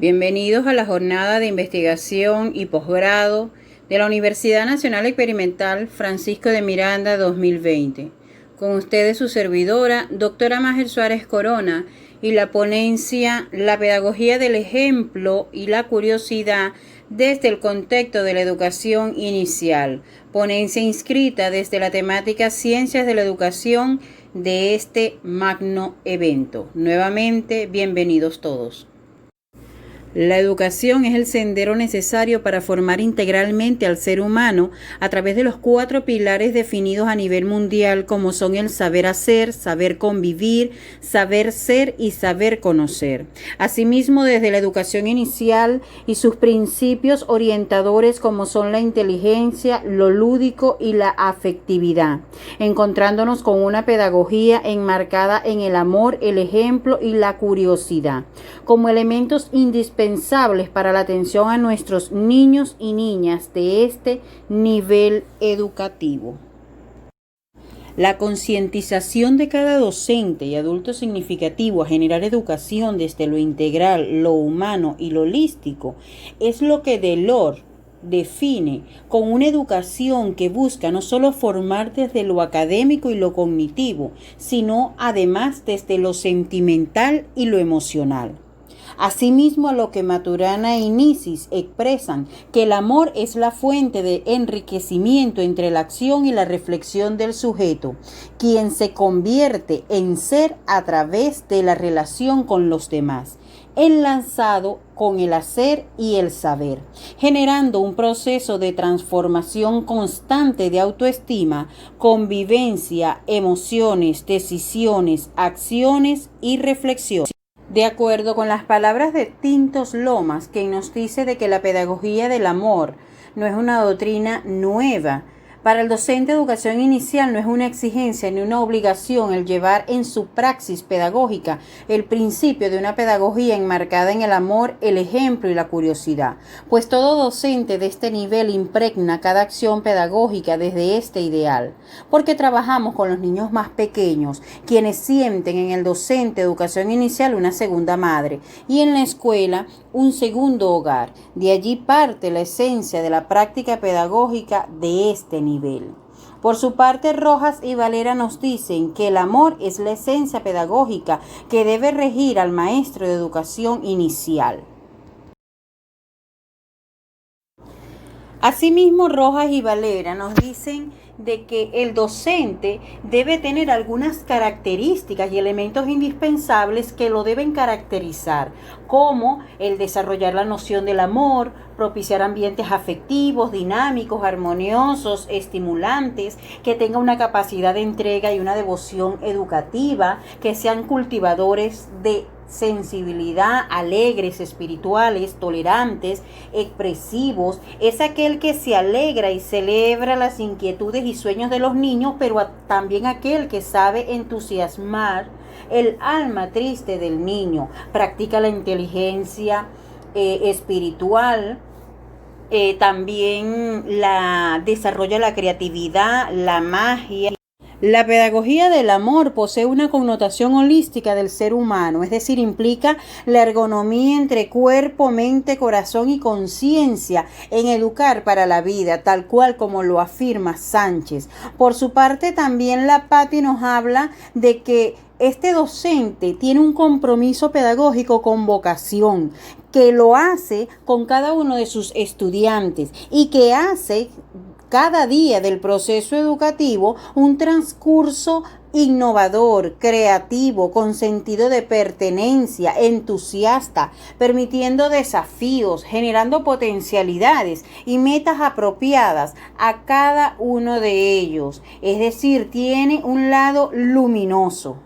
Bienvenidos a la jornada de investigación y posgrado de la Universidad Nacional Experimental Francisco de Miranda 2020. Con ustedes su servidora, doctora Máger Suárez Corona, y la ponencia La pedagogía del ejemplo y la curiosidad desde el contexto de la educación inicial. Ponencia inscrita desde la temática Ciencias de la Educación de este magno evento. Nuevamente, bienvenidos todos. La educación es el sendero necesario para formar integralmente al ser humano a través de los 4 pilares definidos a nivel mundial, como son el saber hacer, saber convivir, saber ser y saber conocer. Asimismo, desde la educación inicial y sus principios orientadores, como son la inteligencia, lo lúdico y la afectividad, encontrándonos con una pedagogía enmarcada en el amor, el ejemplo y la curiosidad, como elementos indispensables para la atención a nuestros niños y niñas de este nivel educativo. La concientización de cada docente y adulto significativo a generar educación desde lo integral, lo humano y lo holístico es lo que Delors define con una educación que busca no solo formar desde lo académico y lo cognitivo, sino además desde lo sentimental y lo emocional. Asimismo, a lo que Maturana y Nicis expresan, que el amor es la fuente de enriquecimiento entre la acción y la reflexión del sujeto, quien se convierte en ser a través de la relación con los demás, enlazado con el hacer y el saber, generando un proceso de transformación constante de autoestima, convivencia, emociones, decisiones, acciones y reflexiones. De acuerdo con las palabras de Tintos Lomas, quien nos dice de que la pedagogía del amor no es una doctrina nueva. Para el docente de educación inicial no es una exigencia ni una obligación el llevar en su praxis pedagógica el principio de una pedagogía enmarcada en el amor, el ejemplo y la curiosidad, pues todo docente de este nivel impregna cada acción pedagógica desde este ideal, porque trabajamos con los niños más pequeños, quienes sienten en el docente de educación inicial una segunda madre y en la escuela un segundo hogar. De allí parte la esencia de la práctica pedagógica de este nivel. Por su parte, Rojas y Valera nos dicen que el amor es la esencia pedagógica que debe regir al maestro de educación inicial. Asimismo, Rojas y Valera nos dicen de que el docente debe tener algunas características y elementos indispensables que lo deben caracterizar, como el desarrollar la noción del amor, propiciar ambientes afectivos, dinámicos, armoniosos, estimulantes, que tenga una capacidad de entrega y una devoción educativa, que sean cultivadores de sensibilidad, alegres, espirituales, tolerantes, expresivos. Es aquel que se alegra y celebra las inquietudes y sueños de los niños, pero también aquel que sabe entusiasmar el alma triste del niño. Practica la inteligencia espiritual. También desarrolla la creatividad, la magia. La pedagogía del amor posee una connotación holística del ser humano, es decir, implica la ergonomía entre cuerpo, mente, corazón y conciencia en educar para la vida, tal cual como lo afirma Sánchez. Por su parte, también la Patti nos habla de que este docente tiene un compromiso pedagógico con vocación, que lo hace con cada uno de sus estudiantes y que hace cada día del proceso educativo un transcurso innovador, creativo, con sentido de pertenencia, entusiasta, permitiendo desafíos, generando potencialidades y metas apropiadas a cada uno de ellos. Es decir, tiene un lado luminoso.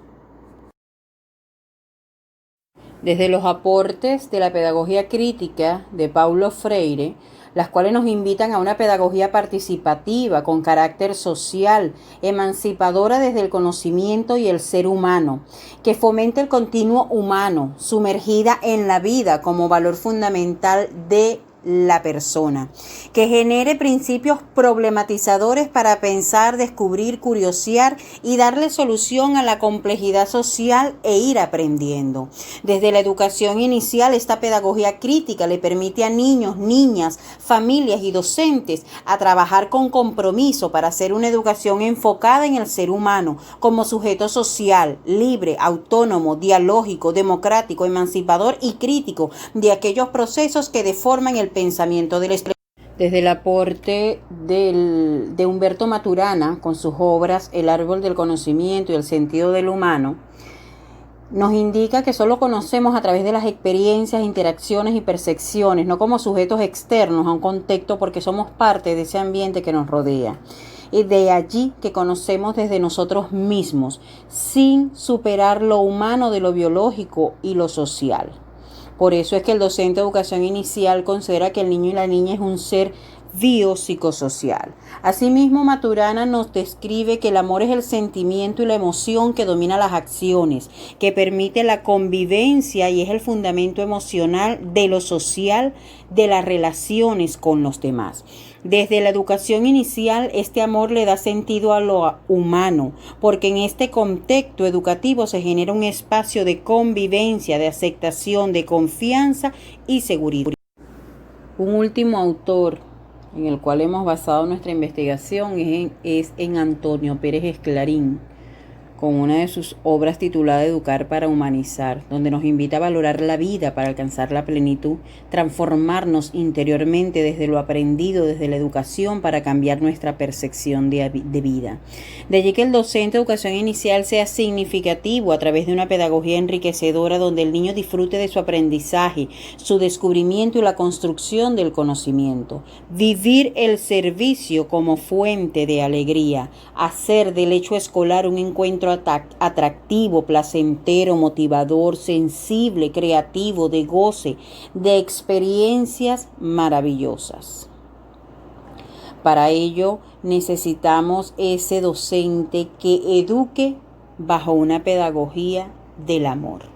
Desde los aportes de la pedagogía crítica de Paulo Freire, las cuales nos invitan a una pedagogía participativa con carácter social, emancipadora desde el conocimiento y el ser humano, que fomente el continuo humano, sumergida en la vida como valor fundamental de la persona, que genere principios problematizadores para pensar, descubrir, curiosear y darle solución a la complejidad social e ir aprendiendo. Desde la educación inicial, esta pedagogía crítica le permite a niños, niñas, familias y docentes a trabajar con compromiso para hacer una educación enfocada en el ser humano como sujeto social, libre, autónomo, dialógico, democrático, emancipador y crítico de aquellos procesos que deforman el pensamiento del estudiante. Desde el aporte de Humberto Maturana con sus obras El árbol del conocimiento y el sentido del humano, nos indica que solo conocemos a través de las experiencias, interacciones y percepciones, no como sujetos externos a un contexto, porque somos parte de ese ambiente que nos rodea. Y de allí que conocemos desde nosotros mismos, sin superar lo humano de lo biológico y lo social. Por eso es que el docente de educación inicial considera que el niño y la niña es un ser biopsicosocial. Asimismo, Maturana nos describe que el amor es el sentimiento y la emoción que domina las acciones, que permite la convivencia y es el fundamento emocional de lo social, de las relaciones con los demás. Desde la educación inicial, este amor le da sentido a lo humano, porque en este contexto educativo se genera un espacio de convivencia, de aceptación, de confianza y seguridad. Un último autor en el cual hemos basado nuestra investigación es en Antonio Pérez Esclarín, con una de sus obras titulada Educar para Humanizar, donde nos invita a valorar la vida para alcanzar la plenitud, transformarnos interiormente desde lo aprendido, desde la educación, para cambiar nuestra percepción de vida. De allí que el docente de educación inicial sea significativo a través de una pedagogía enriquecedora donde el niño disfrute de su aprendizaje, su descubrimiento y la construcción del conocimiento. Vivir el servicio como fuente de alegría, hacer del hecho escolar un encuentro atractivo, placentero, motivador, sensible, creativo, de goce, de experiencias maravillosas. Para ello necesitamos ese docente que eduque bajo una pedagogía del amor.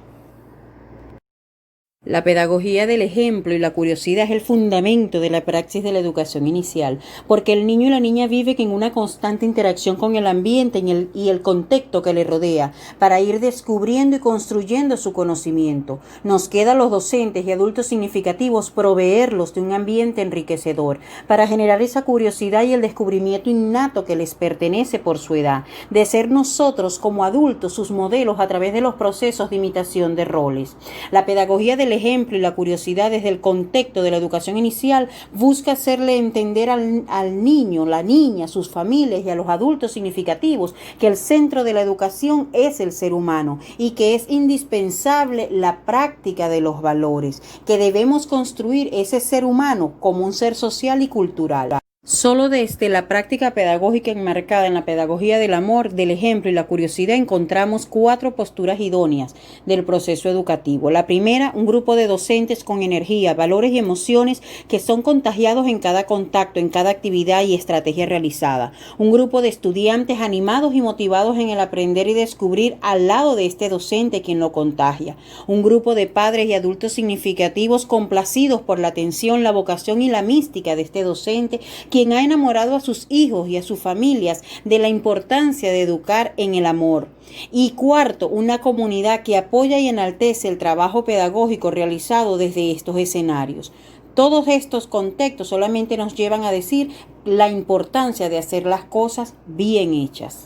La pedagogía del ejemplo y la curiosidad es el fundamento de la praxis de la educación inicial, porque el niño y la niña viven en una constante interacción con el ambiente y el contexto que le rodea, para ir descubriendo y construyendo su conocimiento. Nos queda a los docentes y adultos significativos proveerlos de un ambiente enriquecedor, para generar esa curiosidad y el descubrimiento innato que les pertenece por su edad, de ser nosotros como adultos sus modelos a través de los procesos de imitación de roles. La pedagogía del ejemplo y la curiosidad desde el contexto de la educación inicial busca hacerle entender al niño, la niña, sus familias y a los adultos significativos que el centro de la educación es el ser humano y que es indispensable la práctica de los valores, que debemos construir ese ser humano como un ser social y cultural. Solo desde la práctica pedagógica enmarcada en la pedagogía del amor, del ejemplo y la curiosidad encontramos 4 posturas idóneas del proceso educativo. La primera, un grupo de docentes con energía, valores y emociones que son contagiados en cada contacto, en cada actividad y estrategia realizada. Un grupo de estudiantes animados y motivados en el aprender y descubrir al lado de este docente quien lo contagia. Un grupo de padres y adultos significativos complacidos por la atención, la vocación y la mística de este docente, quien ha enamorado a sus hijos y a sus familias de la importancia de educar en el amor. Y cuarto, una comunidad que apoya y enaltece el trabajo pedagógico realizado desde estos escenarios. Todos estos contextos solamente nos llevan a decir la importancia de hacer las cosas bien hechas.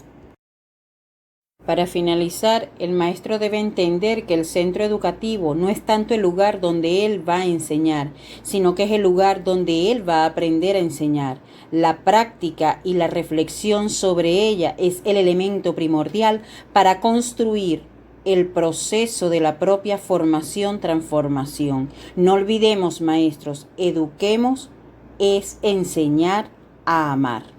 Para finalizar, el maestro debe entender que el centro educativo no es tanto el lugar donde él va a enseñar, sino que es el lugar donde él va a aprender a enseñar. La práctica y la reflexión sobre ella es el elemento primordial para construir el proceso de la propia formación-transformación. No olvidemos, maestros, eduquemos es enseñar a amar.